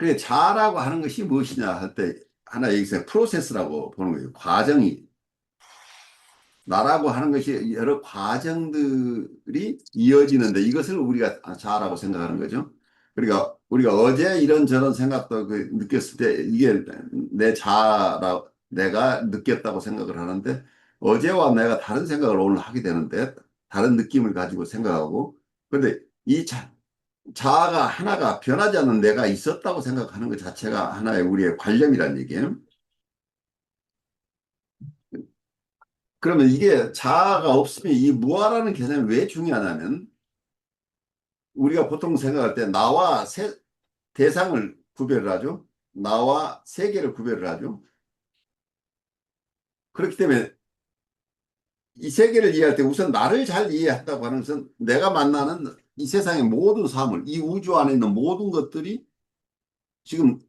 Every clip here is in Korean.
그래, 자라고 하는 것이 무엇이냐 할 때 하나 여기서 프로세스라고 보는 거예요. 과정이. 나라고 하는 것이 여러 과정들이 이어지는데 이것을 우리가 자라고 생각하는 거죠. 그러니까 우리가 어제 이런저런 생각도 느꼈을 때 이게 내 자라, 내가 느꼈다고 생각을 하는데 어제와 내가 다른 생각을 오늘 하게 되는데 다른 느낌을 가지고 생각하고 근데 이 자아가 하나가 변하지 않는 내가 있었다고 생각하는 것 자체가 하나의 우리의 관념이란 얘기예요. 그러면 이게 자아가 없으면 이 무아라는 개념이 왜 중요하냐면 우리가 보통 생각할 때 나와 대상을 구별을 하죠. 나와 세계를 구별을 하죠. 그렇기 때문에 이 세계를 이해할 때 우선 나를 잘 이해한다고 하는 것은 내가 만나는 이 세상의 모든 사물, 이 우주 안에 있는 모든 것들이 지금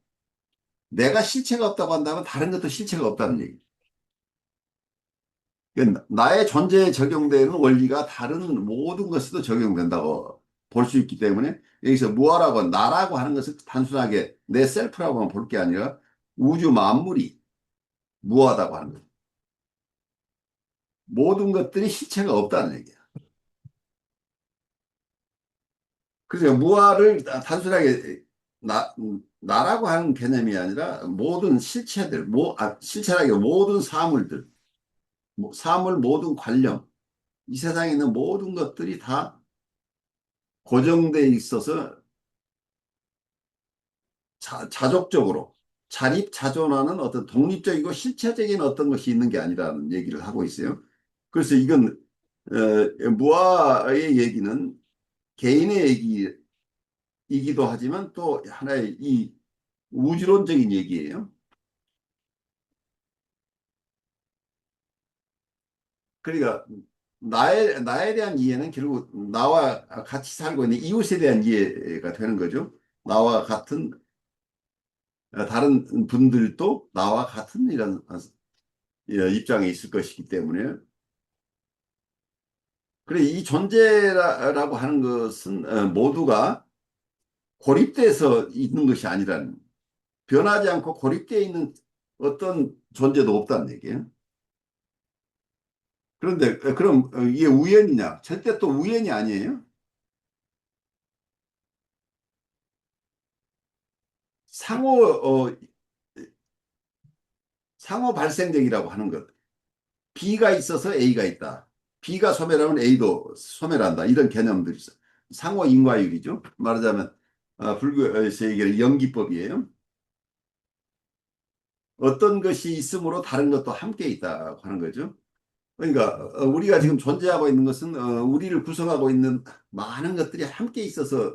내가 실체가 없다고 한다면 다른 것도 실체가 없다는 얘기. 그러니까 나의 존재에 적용되는 원리가 다른 모든 것에도 적용된다고 볼 수 있기 때문에 여기서 무아라고 나라고 하는 것은 단순하게 내 셀프라고만 볼 게 아니라 우주 만물이 무아하다고 하는 거예요. 모든 것들이 실체가 없다는 얘기야. 그래서 무아를 단순하게 나라고 하는 개념이 아니라 모든 실체들, 실체라기 모든 사물들, 사물 모든 관념, 이 세상에 있는 모든 것들이 다 고정돼 있어서 자족적으로 자립자존하는 어떤 독립적이고 실체적인 어떤 것이 있는 게 아니라는 얘기를 하고 있어요. 그래서 이건 무아의 얘기는 개인의 얘기이기도 하지만 또 하나의 이 우주론적인 얘기예요. 그러니까 나에 대한 이해는 결국 나와 같이 살고 있는 이웃에 대한 이해가 되는 거죠. 나와 같은 다른 분들도 나와 같은 이런 입장에 있을 것이기 때문에 그래, 이 존재라고 하는 것은 모두가 고립돼서 있는 것이 아니라는, 변하지 않고 고립되어 있는 어떤 존재도 없다는 얘기예요. 그런데 그럼 이게 우연이냐? 절대 또 우연이 아니에요. 상호 상호 발생적이라고 하는 것. B가 있어서 A가 있다. B가 소멸하면 A도 소멸한다. 이런 개념들이 있어. 상호 인과율이죠. 말하자면 불교에서 얘기하는 연기법이에요. 어떤 것이 있으므로 다른 것도 함께 있다고 하는 거죠. 그러니까 우리가 지금 존재하고 있는 것은 우리를 구성하고 있는 많은 것들이 함께 있어서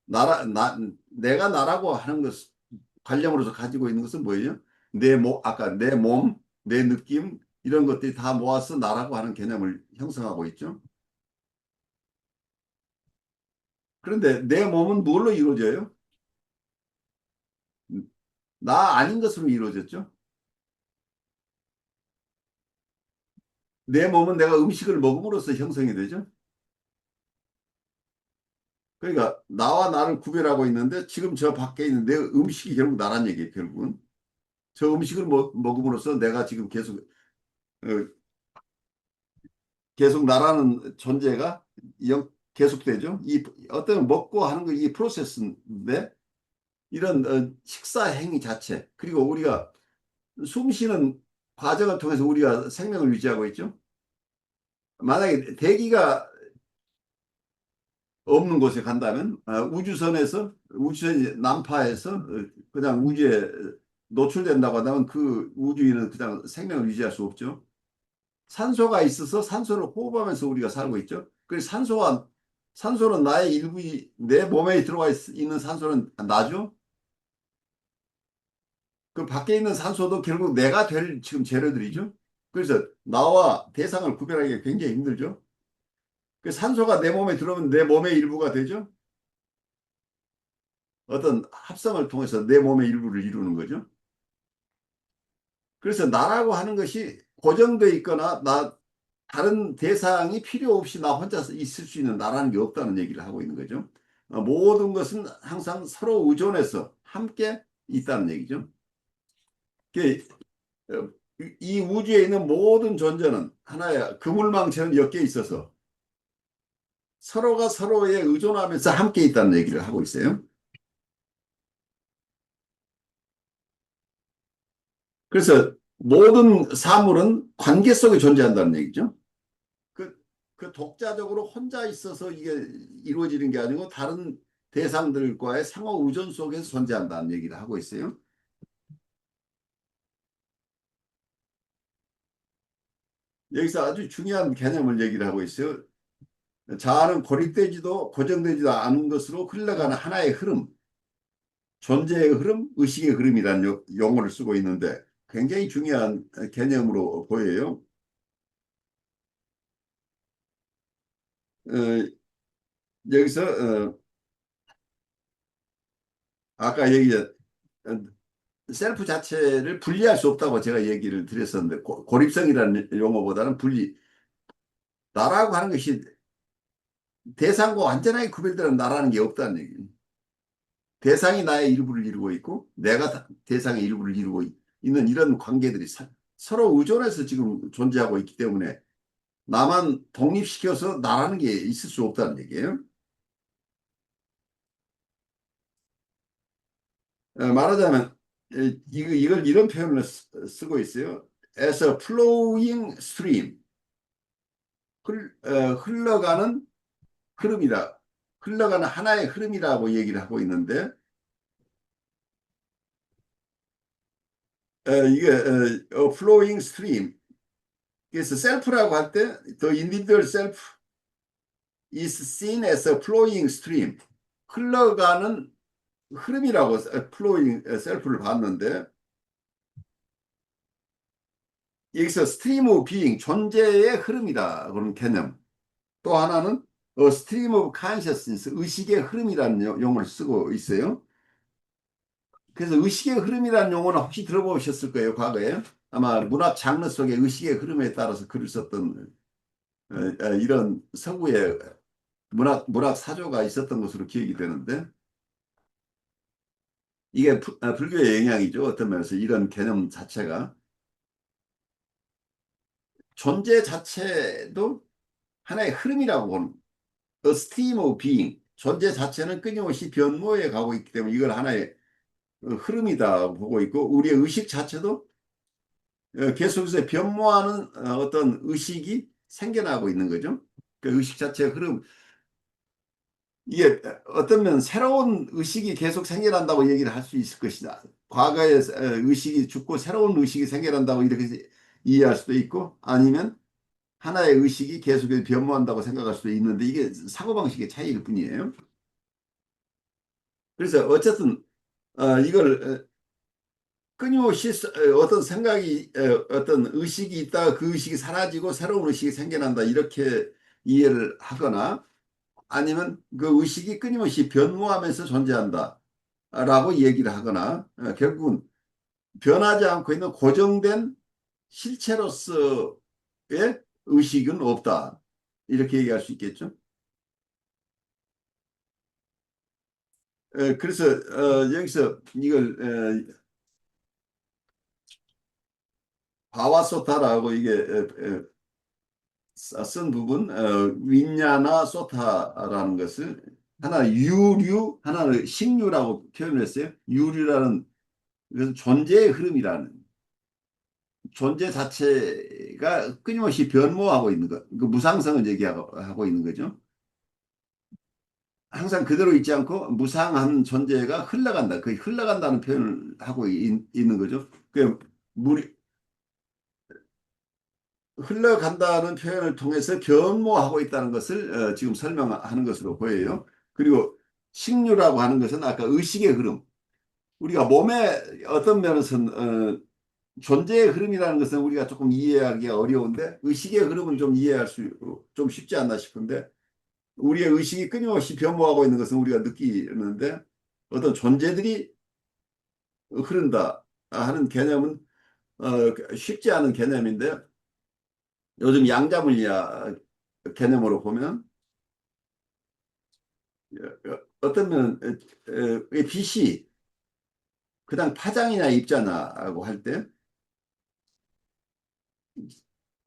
내가 나라고 하는 것 관념으로서 가지고 있는 것은 뭐예요? 아까 내 몸, 내 느낌 이런 것들이 다 모아서 나라고 하는 개념을 형성하고 있죠. 그런데 내 몸은 뭘로 이루어져요? 나 아닌 것으로 이루어졌죠. 내 몸은 내가 음식을 먹음으로써 형성이 되죠. 그러니까 나와 나를 구별하고 있는데 지금 저 밖에 있는 내 음식이 결국 나란 얘기예요, 결국은. 저 음식을 먹음으로써 내가 지금 어, 계속 나라는 존재가 계속되죠. 이 어떤 먹고 하는 거 이 프로세스인데 이런 식사 행위 자체 그리고 우리가 숨 쉬는 과정을 통해서 우리가 생명을 유지하고 있죠. 만약에 대기가 없는 곳에 간다면 우주선 난파해서 그냥 우주에 노출된다고 한다면 그 우주인은 그냥 생명을 유지할 수 없죠. 산소가 있어서 산소를 호흡하면서 우리가 살고 있죠. 그래서 산소는 나의 일부이 내 몸에 들어가 있는 산소는 나죠. 그 밖에 있는 산소도 결국 내가 될 지금 재료들이죠. 그래서 나와 대상을 구별하기가 굉장히 힘들죠. 그 산소가 내 몸에 들어오면 내 몸의 일부가 되죠. 어떤 합성을 통해서 내 몸의 일부를 이루는 거죠. 그래서 나라고 하는 것이 고정되어 있거나 다른 대상이 필요 없이 나 혼자서 있을 수 있는 나라는 게 없다는 얘기를 하고 있는 거죠. 모든 것은 항상 서로 의존해서 함께 있다는 얘기죠. 그, 이 우주에 있는 모든 존재는 하나의 그물망처럼 엮여 있어서 서로가 서로에 의존하면서 함께 있다는 얘기를 하고 있어요. 그래서 모든 사물은 관계 속에 존재한다는 얘기죠. 그, 그 독자적으로 혼자 있어서 이게 이루어지는 게 아니고 다른 대상들과의 상호 의존 속에서 존재한다는 얘기를 하고 있어요. 여기서 아주 중요한 개념을 얘기를 하고 있어요. 자아는 고립되지도 고정되지도 않은 것으로 흘러가는 하나의 흐름, 존재의 흐름, 의식의 흐름이라는 용어를 쓰고 있는데 굉장히 중요한 개념으로 보여요. 어, 여기서 아까 얘기한 셀프 자체를 분리할 수 없다고 제가 얘기를 드렸었는데 고립성이라는 용어보다는 나라고 하는 것이 대상과 완전하게 구별되는 나라는 게 없다는 얘기예요. 대상이 나의 일부를 이루고 있고 내가 대상의 일부를 이루고 있는 이런 관계들이 서로 의존해서 지금 존재하고 있기 때문에 나만 독립시켜서 나라는 게 있을 수 없다는 얘기예요. 말하자면 이걸 이런 표현을 쓰고 있어요. As a flowing stream, 흘러가는 흐름이다. 흘러가는 하나의 흐름이라고 얘기를 하고 있는데 이게 flowing stream. 그래서 셀프라고 할 때 the individual self is seen as a flowing stream. 흘러가는 흐름이라고 flowing 셀프를 봤는데 여기서 stream of being 존재의 흐름이다 그런 개념. 또 하나는 stream of consciousness 의식의 흐름이라는 용어를 쓰고 있어요. 그래서 의식의 흐름이라는 용어는 혹시 들어보셨을 거예요, 과거에. 아마 문학 장르 속에 의식의 흐름에 따라서 글을 썼던 이런 서구의 문학 사조가 있었던 것으로 기억이 되는데 이게 불교의 영향이죠. 어떤 면에서 이런 개념 자체가 존재 자체도 하나의 흐름이라고 보는 A stream of being 존재 자체는 끊임없이 변모해 가고 있기 때문에 이걸 하나의 흐름이다 보고 있고 우리의 의식 자체도 계속해서 변모하는 어떤 의식이 생겨나고 있는 거죠. 그 의식 자체의 흐름 이게 어떤 면 새로운 의식이 계속 생겨난다고 얘기를 할 수 있을 것이다. 과거의 의식이 죽고 새로운 의식이 생겨난다고 이렇게 이해할 수도 있고 아니면 하나의 의식이 계속해서 변모한다고 생각할 수도 있는데 이게 사고방식의 차이일 뿐이에요. 그래서 어쨌든 이걸 끊임없이 어떤 생각이 어떤 의식이 있다가 그 의식이 사라지고 새로운 의식이 생겨난다 이렇게 이해를 하거나 아니면 그 의식이 끊임없이 변모하면서 존재한다 라고 얘기를 하거나 결국은 변하지 않고 있는 고정된 실체로서의 의식은 없다 이렇게 얘기할 수 있겠죠. 그래서 여기서 이걸 바와소타라고 이게 쓴 부분 윈냐나 소타라는 것을 하나 유류 하나는 식류라고 표현을 했어요. 유류라는 그래서 존재의 흐름이라는 존재 자체가 끊임없이 변모하고 있는 것, 그 무상성을 얘기하고 있는 거죠. 항상 그대로 있지 않고 무상한 존재가 흘러간다. 그 흘러간다는 표현을 하고 있는 거죠. 그 물이 흘러간다는 표현을 통해서 변모하고 있다는 것을 지금 설명하는 것으로 보여요. 그리고 식류라고 하는 것은 아까 의식의 흐름. 우리가 몸의 어떤 면에서는 존재의 흐름이라는 것은 우리가 조금 이해하기가 어려운데 의식의 흐름을 좀 이해할 수 좀 쉽지 않나 싶은데 우리의 의식이 끊임없이 변모하고 있는 것은 우리가 느끼는데 어떤 존재들이 흐른다 하는 개념은 쉽지 않은 개념인데 요즘 양자물리학 개념으로 보면 어떤 면 이 빛이 그냥 파장이냐 입자냐고 할 때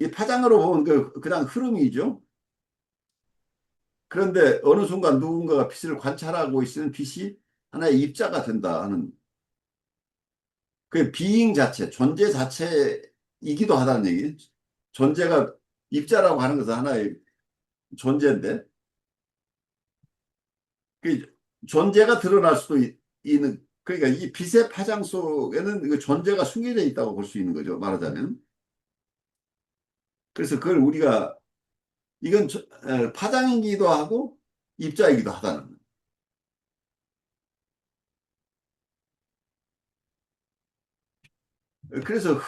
이 파장으로 보면 그냥 흐름이죠. 그런데 어느 순간 누군가가 빛을 관찰하고 있으면 빛이 하나의 입자가 된다 하는 그 비잉 자체, 존재 자체이기도 하다는 얘기. 존재가 입자라고 하는 것은 하나의 존재인데 그 존재가 드러날 수도 있는 그러니까 이 빛의 파장 속에는 그 존재가 숨겨져 있다고 볼 수 있는 거죠. 말하자면. 그래서 그걸 우리가 이건 파장이기도 하고 입자이기도 하다는. 그래서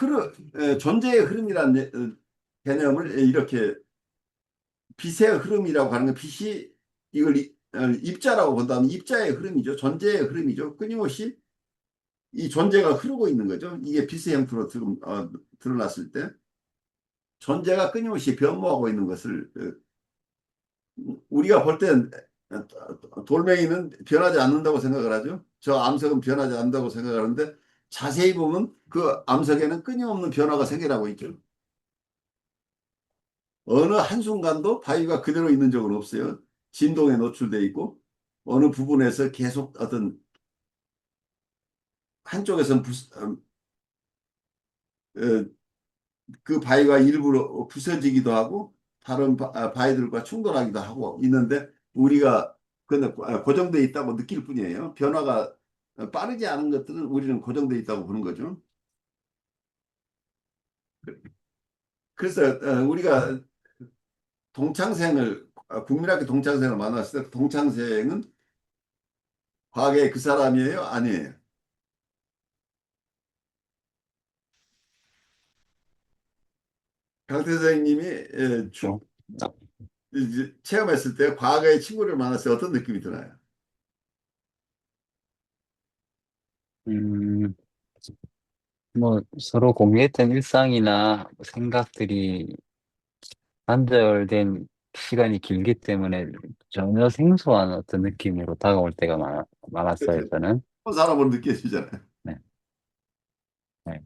존재의 흐름이라는 개념을 이렇게 빛의 흐름이라고 하는 건 빛이 이걸 입자라고 본다면 입자의 흐름이죠. 존재의 흐름이죠. 끊임없이 이 존재가 흐르고 있는 거죠. 이게 빛의 형태로 드러났을 때 존재가 끊임없이 변모하고 있는 것을 우리가 볼 땐 돌멩이는 변하지 않는다고 생각을 하죠. 저 암석은 변하지 않는다고 생각하는데 자세히 보면 그 암석에는 끊임없는 변화가 생겨나고 있죠. 어느 한순간도 바위가 그대로 있는 적은 없어요. 진동에 노출돼 있고 어느 부분에서 계속 어떤 한쪽에서는 어, 그 바위가 일부러 부서지기도 하고 다른 바위들과 충돌하기도 하고 있는데 우리가 근데 고정돼 있다고 느낄 뿐이에요. 변화가 빠르지 않은 것들은 우리는 고정돼 있다고 보는 거죠. 그래서 우리가 국민학교 동창생을 만났을 때 동창생은 과거에 그 사람이에요? 아니에요? 강태 선생님이 죠. 이제 체험했을 때 과거의 친구를 만났을 때 어떤 느낌이 드나요? 음, 뭐 서로 공유했던 일상이나 생각들이 단절된 시간이 길기 때문에 전혀 생소한 어떤 느낌으로 다가올 때가 많았어요, 그렇죠. 저는. 한 사람으로 느껴지잖아요. 네, 네.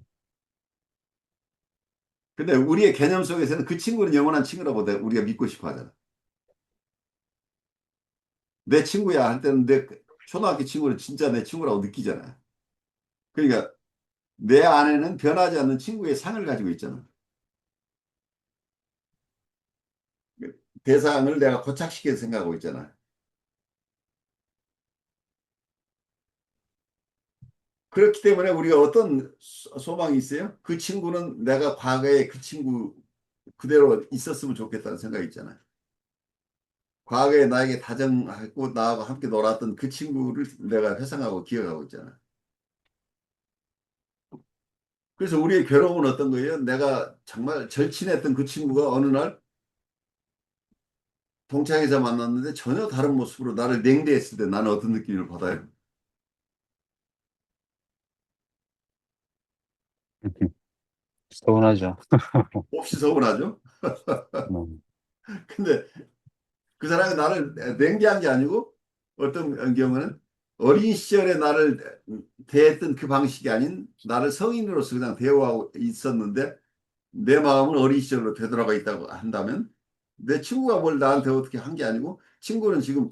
근데 우리의 개념 속에서는 그 친구는 영원한 친구라고 우리가 믿고 싶어 하잖아. 내 친구야 할 때는 내 초등학교 친구는 진짜 내 친구라고 느끼잖아요. 그러니까 내 안에는 변하지 않는 친구의 상을 가지고 있잖아. 대상을 내가 고착시켜서 생각하고 있잖아. 그렇기 때문에 우리가 어떤 소망이 있어요? 그 친구는 내가 과거에 그 친구 그대로 있었으면 좋겠다는 생각이 있잖아요. 과거에 나에게 다정하고 나하고 함께 놀았던 그 친구를 내가 회상하고 기억하고 있잖아. 그래서 우리의 괴로움은 어떤 거예요? 내가 정말 절친했던 그 친구가 어느 날 동창회에서 만났는데 전혀 다른 모습으로 나를 냉대했을 때 나는 어떤 느낌을 받아요? 서운하죠. 몹시 서운하죠? 음, 근데 그 사람이 나를 냉대한 게 아니고 어떤 경우는 어린 시절에 나를 대했던 그 방식이 아닌 나를 성인으로서 그냥 대우하고 있었는데 내 마음은 어린 시절로 되돌아가 있다고 한다면 내 친구가 뭘 나한테 어떻게 한 게 아니고 친구는 지금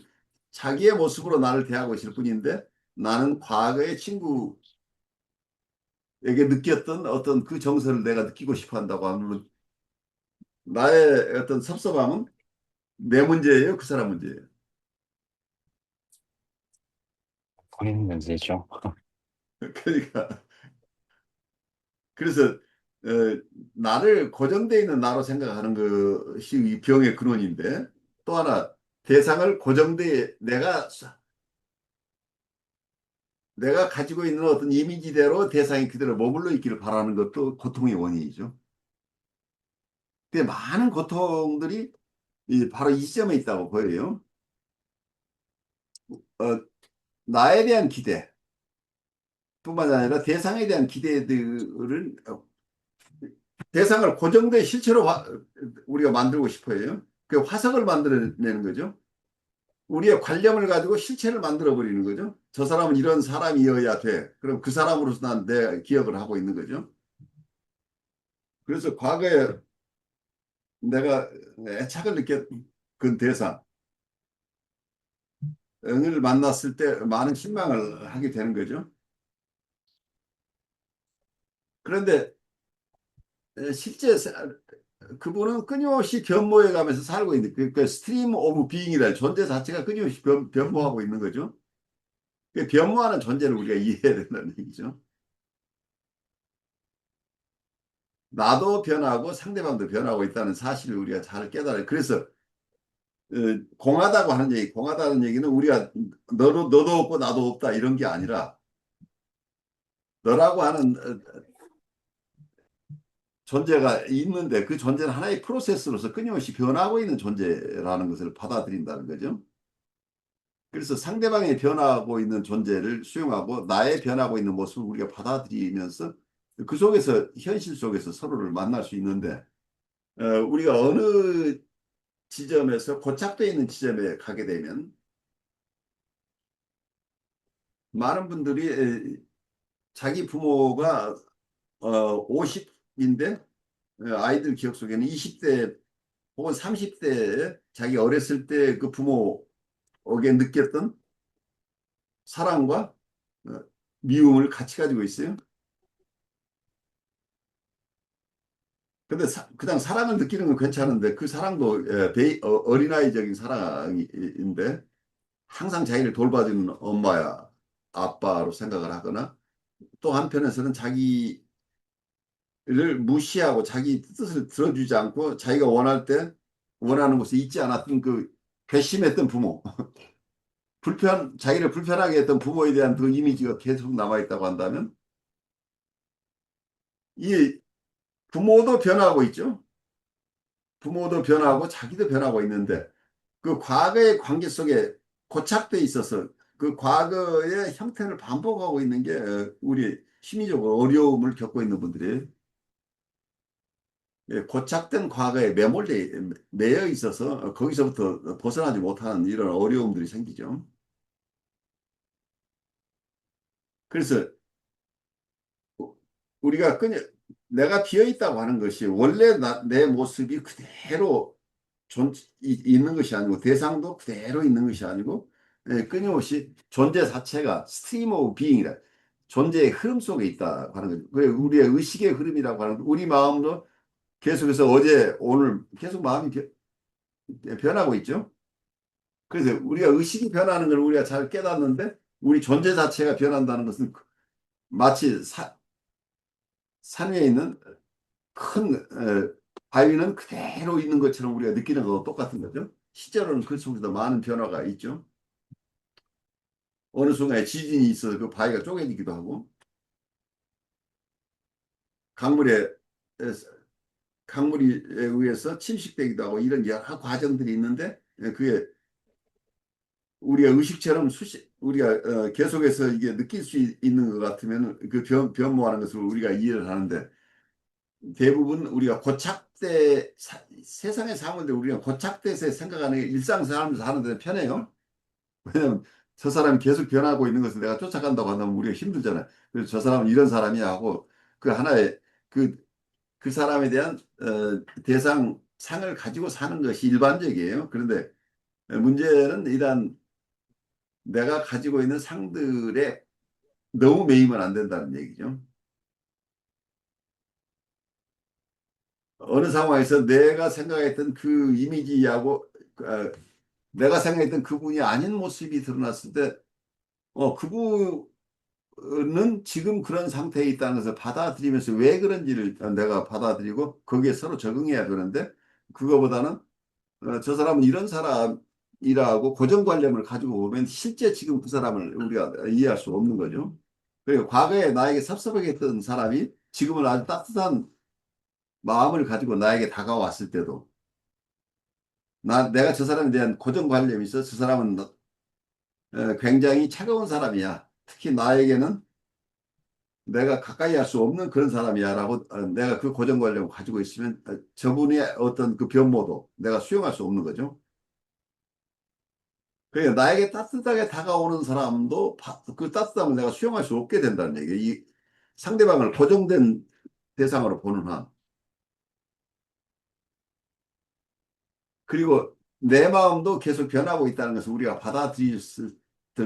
자기의 모습으로 나를 대하고 있을 뿐인데 나는 과거의 친구에게 느꼈던 어떤 그 정서를 내가 느끼고 싶어 한다고 하면 나의 어떤 섭섭함은 내 문제예요? 그 사람 문제예요? 본인 문제죠. 그러니까 그래서 나를 고정되어 있는 나로 생각하는 것이 이 병의 근원인데 또 하나 대상을 내가 가지고 있는 어떤 이미지대로 대상이 그대로 머물러 있기를 바라는 것도 고통의 원인이죠. 근데 많은 고통들이 바로 이 시점에 있다고 보여요. 어, 나에 대한 기대 뿐만 아니라 대상에 대한 기대들은 대상을 고정된 실체로 우리가 만들고 싶어요. 그 화석을 만들어내는 거죠. 우리의 관념을 가지고 실체를 만들어 버리는 거죠. 저 사람은 이런 사람이어야 돼. 그럼 그 사람으로서 난 내 기억을 하고 있는 거죠. 그래서 과거에 내가 애착을 느꼈던 대상, 을 만났을 때 많은 실망을 하게 되는 거죠. 그런데 실제 그분은 끊임없이 변모해 가면서 살고 있는, 그러니까 스트림 오브 빙이라는 존재 자체가 끊임없이 변모하고 있는 거죠. 그 변모하는 존재를 우리가 이해해야 된다는 얘기죠. 나도 변하고 상대방도 변하고 있다는 사실을 우리가 잘 깨달아요. 그래서 공하다고 하는 얘기, 공하다는 얘기는 우리가 너도 없고 나도 없다 이런 게 아니라 너라고 하는 존재가 있는데 그 존재는 하나의 프로세스로서 끊임없이 변하고 있는 존재라는 것을 받아들인다는 거죠. 그래서 상대방의 변하고 있는 존재를 수용하고 나의 변하고 있는 모습을 우리가 받아들이면서 그 속에서 현실 속에서 서로를 만날 수 있는데 우리가 어느 지점에서 고착되어 있는 지점에 가게 되면 많은 분들이 자기 부모가 50인데 아이들 기억 속에는 20대 혹은 30대에 자기 어렸을 때 그 부모에게 느꼈던 사랑과 어, 미움을 같이 가지고 있어요. 근데 그냥 사랑을 느끼는 건 괜찮은데 그 사랑도 어린아이적인 사랑인데 항상 자기를 돌봐주는 엄마야 아빠로 생각을 하거나 또 한편에서는 자기를 무시하고 자기 뜻을 들어주지 않고 자기가 원할 때 원하는 곳에 있지 않았던 그 괘씸했던 부모 자기를 불편하게 했던 부모에 대한 그 이미지가 계속 남아있다고 한다면 이 부모도 변하고 있죠. 부모도 변하고 자기도 변하고 있는데 그 과거의 관계 속에 고착돼 있어서 그 과거의 형태를 반복하고 있는 게 우리 심리적으로 어려움을 겪고 있는 분들이 고착된 과거에 매여 있어서 거기서부터 벗어나지 못하는 이런 어려움들이 생기죠. 그래서 우리가 그냥 내가 비어 있다고 하는 것이 원래 내 모습이 그대로 있는 것이 아니고 대상도 그대로 있는 것이 아니고 끊임없이 존재 자체가 스트림 오브 빙이라 존재의 흐름 속에 있다고 하는 거죠. 그래 우리의 의식의 흐름이라고 하는 우리 마음도 계속해서 어제 오늘 계속 마음이 변하고 있죠. 그래서 우리가 의식이 변하는 걸 우리가 잘 깨닫는데 우리 존재 자체가 변한다는 것은 마치 산 위에 있는 큰 바위는 그대로 있는 것처럼 우리가 느끼는 거와 똑같은 거죠. 실제로는 그 속에서 많은 변화가 있죠. 어느 순간에 지진이 있어서 그 바위가 쪼개지기도 하고 강물에 강물에 의해서 침식되기도 하고 이런 여러 과정들이 있는데 그게 우리가 의식처럼 우리가 계속해서 이게 느낄 수 있는 것 같으면 그 변모하는 것을 우리가 이해를 하는데 대부분 우리가 세상의 사물들 우리가 고착돼서 생각하는 게 일상생활을 사는 데 편해요. 왜냐면 저 사람이 계속 변하고 있는 것을 내가 쫓아간다고 한다면 우리가 힘들잖아요. 그래서 저 사람은 이런 사람이야 하고 그 하나의 그 사람에 대한 상을 가지고 사는 것이 일반적이에요. 그런데 문제는 이러한 내가 가지고 있는 상들에 너무 매이면 안 된다는 얘기죠. 어느 상황에서 내가 생각했던 그 이미지하고 내가 생각했던 그분이 아닌 모습이 드러났을 때 그분은 지금 그런 상태에 있다는 것을 받아들이면서 왜 그런지를 내가 받아들이고 거기에 서로 적응해야 되는데 그거보다는 저 사람은 이런 사람이라고 고정관념을 가지고 보면 실제 지금 그 사람을 우리가 이해할 수 없는 거죠. 그리고 과거에 나에게 섭섭하게 했던 사람이 지금은 아주 따뜻한 마음을 가지고 나에게 다가왔을 때도 내가 저 사람에 대한 고정관념이 있어 저 사람은 굉장히 차가운 사람이야. 특히 나에게는 내가 가까이 할 수 없는 그런 사람이야라고 내가 그 고정관념을 가지고 있으면, 어, 저분의 어떤 그 변모도 내가 수용할 수 없는 거죠. 그러니까 나에게 따뜻하게 다가오는 사람도 그 따뜻함을 내가 수용할 수 없게 된다는 얘기예요. 이 상대방을 고정된 대상으로 보는 한. 그리고 내 마음도 계속 변하고 있다는 것을 우리가 받아들였을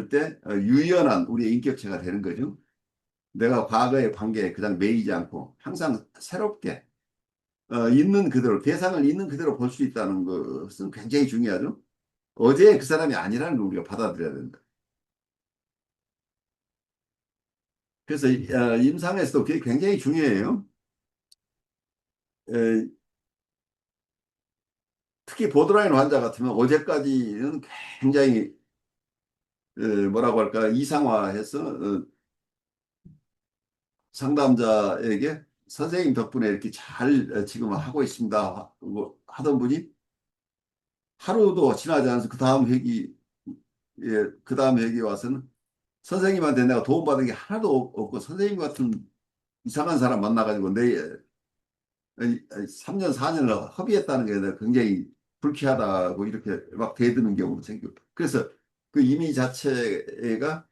때 유연한 우리의 인격체가 되는 거죠. 내가 과거의 관계에 그냥 매이지 않고 항상 새롭게 있는 그대로 대상을 있는 그대로 볼 수 있다는 것은 굉장히 중요하죠. 어제 그 사람이 아니라는 걸 우리가 받아들여야 된다. 그래서 임상에서도 그게 굉장히 중요해요. 에, 특히 보드라인 환자 같으면 어제까지는 굉장히 뭐라고 할까 이상화해서 상담자에게 선생님 덕분에 이렇게 잘 지금 하고 있습니다. 뭐 하던 분이 하루도 지나지 않아서 그 다음 회기 와서는 선생님한테 내가 도움받은 게 하나도 없고 선생님 같은 이상한 사람 만나가지고 내 3년, 4년을 허비했다는 게 내가 굉장히 불쾌하다고 이렇게 막 대드는 경우도 생기고. 그래서 그 이미 자체가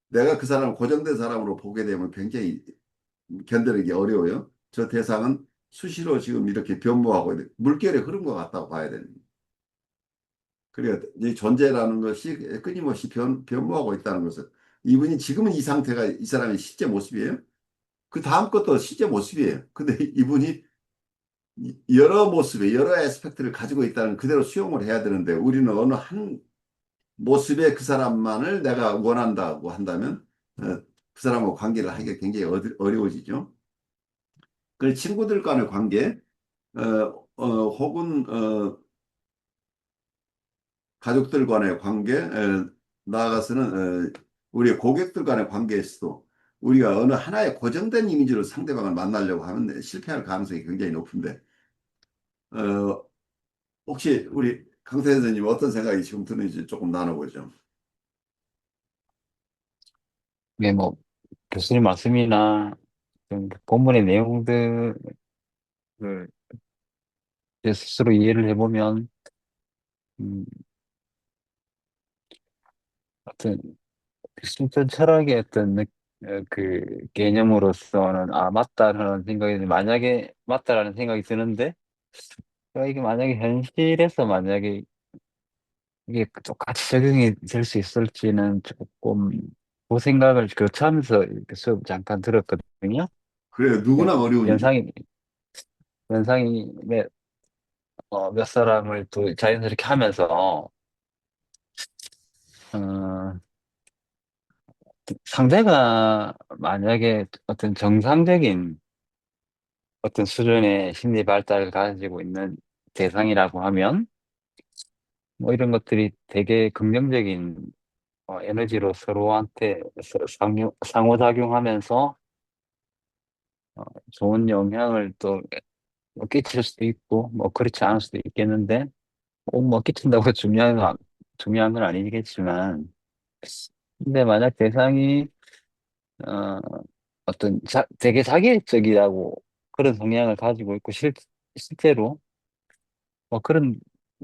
내가 그 사람을 고정된 사람으로 보게 되면 굉장히 견디는 게 어려워요. 저 대상은 수시로 지금 이렇게 변모하고 물결의 흐른 것 같다고 봐야 됩니다. 그러니까 이 존재라는 것이 끊임없이 변모하고 있다는 것은 이분이 지금은 이 상태가 이 사람의 실제 모습이에요. 그 다음 것도 실제 모습이에요. 근데 이분이 여러 모습의 여러 에스펙트를 가지고 있다는 그대로 수용을 해야 되는데 우리는 어느 한 모습의 그 사람만을 내가 원한다고 한다면 그 사람하고 관계를 하기가 굉장히 어려워지죠. 그 친구들 간의 관계 혹은 가족들 간의 관계 나아가서는 우리 고객들 간의 관계에서도 우리가 어느 하나의 고정된 이미지로 상대방을 만나려고 하면 실패할 가능성이 굉장히 높은데 어, 혹시 우리 강태 선생님 어떤 생각이 지금 드는지 조금 나눠보죠. 이게 뭐 교수님 말씀이나 그 본문의 내용들을 이제 스스로 이해를 해보면 음, 어떤 신천 철학의 그 개념으로서는 맞다라는 생각이 만약에 맞다라는 생각이 드는데 이게 만약에 현실에서 만약에 이게 똑같이 적용이 될 수 있을지는 조금 그 생각을 교차하면서 이렇게 수업 잠깐 들었거든요. 그래요. 예, 누구나 어려우니. 연상이 연상이 몇 사람을 또 자연스럽게 하면서 어, 상대가 만약에 어떤 정상적인 어떤 수준의 심리 발달을 가지고 있는 대상이라고 하면 뭐 이런 것들이 되게 긍정적인 에너지로 서로한테 상호작용하면서 어, 좋은 영향을 또 끼칠 수도 있고 뭐 그렇지 않을 수도 있겠는데 꼭 뭐 끼친다고 중요한 건 아니겠지만 근데 만약 대상이 어, 되게 자기애적이라고 그런 성향을 가지고 있고 실제로 뭐 그런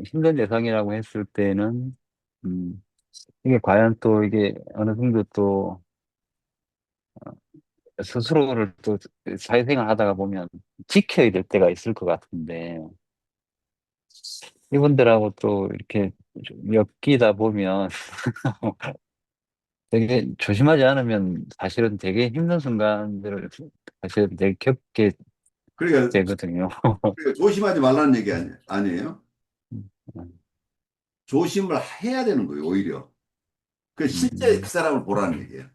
힘든 대상이라고 했을 때는 음, 이게 과연 또 이게 어느 정도 또 스스로를 또 사회생활 하다가 보면 지켜야 될 때가 있을 것 같은데 이분들하고 또 이렇게 좀 엮이다 보면 되게 조심하지 않으면 사실은 되게 힘든 순간들을 사실은 되게 겪게 그러니까, 되거든요. 그러니까 조심하지 말라는 얘기 아니에요. 음, 음, 조심을 해야 되는 거예요, 오히려. 그 실제 그 음, 사람을 보라는 얘기예요.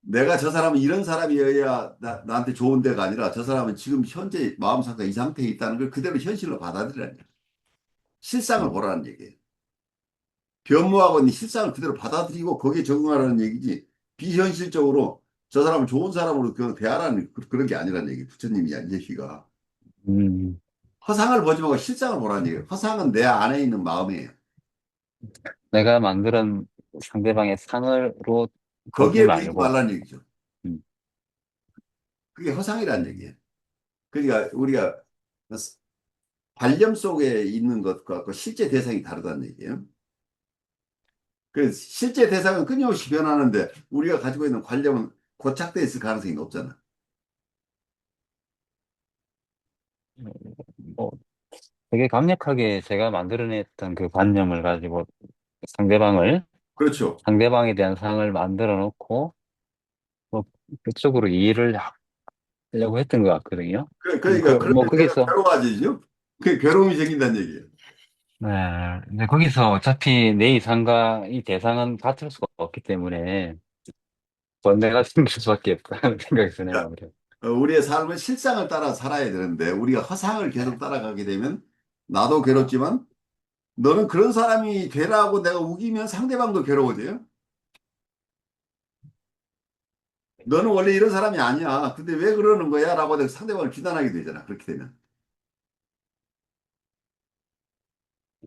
내가 저 사람은 이런 사람이어야 나한테 좋은 데가 아니라 저 사람은 지금 현재 마음 상태가 이 상태에 있다는 걸 그대로 현실로 받아들이라는 거예요. 실상을 음, 보라는 얘기예요. 변모하고 있는 실상을 그대로 받아들이고 거기에 적응하라는 얘기지. 비현실적으로 저 사람을 좋은 사람으로 대하라는 그런 게 아니라는 얘기. 부처님이 한 얘기가. 음. 허상을 보지 말고 실상을 보라는 얘기예요. 허상은 내 안에 있는 마음이에요. 내가 만드는 상대방의 상으로 보지 거기에 매이지 말고, 말라는 얘기죠. 음, 그게 허상이라는 얘기예요. 그러니까 우리가 관념 속에 있는 것과 그 실제 대상이 다르다는 얘기예요. 그 실제 대상은 끊임없이 변하는데 우리가 가지고 있는 관념은 고착돼 있을 가능성이 높잖아. 뭐 되게 강력하게 제가 만들어냈던 그 관념을 가지고 상대방을, 그렇죠. 상대방에 대한 상을 만들어 놓고, 뭐, 그쪽으로 이해를 하려고 했던 것 같거든요. 그러니까 뭐, 그러면 내가 거기서, 괴로워지죠. 그 괴로움이 생긴다는 얘기예요. 네, 근데 거기서 어차피 내 이상과 이 대상은 같을 수가 없기 때문에, 번뇌가 생길 수밖에 없다는 생각이 드네요, 그러니까 아무래도. 우리의 삶은 실상을 따라 살아야 되는데 우리가 허상을 계속 따라가게 되면 나도 괴롭지만 너는 그런 사람이 되라고 내가 우기면 상대방도 괴로워져요. 너는 원래 이런 사람이 아니야. 근데 왜 그러는 거야? 라고 내가 상대방을 비난하게 되잖아. 그렇게 되면.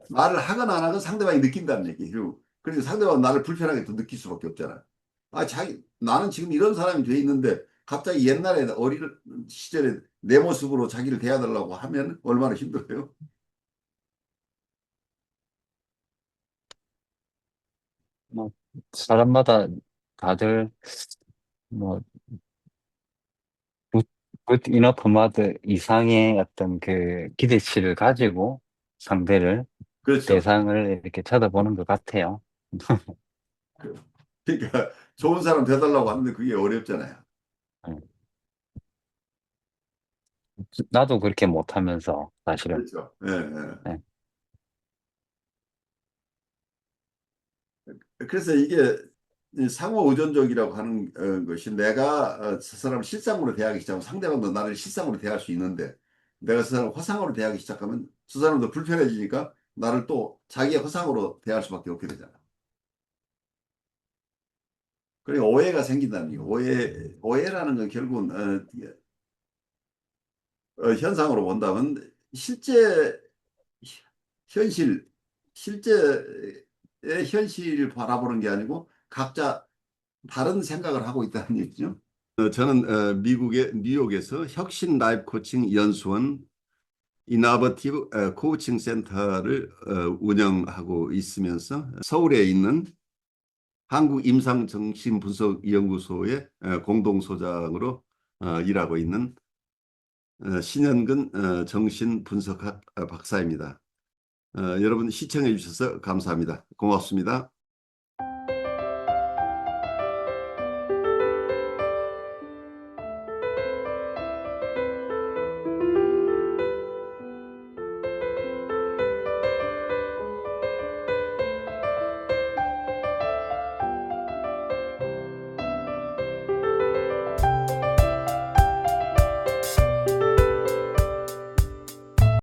말을 하건 안 하건 상대방이 느낀다는 얘기예요. 그래서 상대방은 나를 불편하게 또 느낄 수밖에 없잖아. 나는 지금 이런 사람이 돼 있는데 갑자기 옛날에 어린 시절에 내 모습으로 자기를 대해달라고 하면 얼마나 힘들어요. 뭐, 사람마다 다들, 뭐, 굿, 굿 이너프 마드 이상의 어떤 그 기대치를 가지고 상대를, 그렇죠. 대상을 이렇게 쳐다보는 것 같아요. 그러니까 좋은 사람 돼달라고 하는데 그게 어렵잖아요. 네. 나도 그렇게 못하면서, 사실은. 그렇죠. 예, 예. 네. 그래서 이게 상호 의존적이라고 하는 것이 내가 저 사람을 실상으로 대하기 시작하면 상대방도 나를 실상으로 대할 수 있는데 내가 저 사람을 허상으로 대하기 시작하면 저 사람도 불편해지니까 나를 또 자기의 허상으로 대할 수밖에 없게 되잖아. 그러니까 오해가 생긴다는 게 오해라는 건 결국은 현상으로 본다면 실제 현실, 실제의 현실을 바라보는 게 아니고 각자 다른 생각을 하고 있다는 얘기죠. 저는 미국의 뉴욕에서 혁신 라이프 코칭 연수원 이나버티브 코칭 센터를 운영하고 있으면서 서울에 있는 한국임상정신분석연구소의 공동소장으로 일하고 있는 신현근 정신분석학 박사입니다. 여러분 시청해 주셔서 감사합니다. 고맙습니다.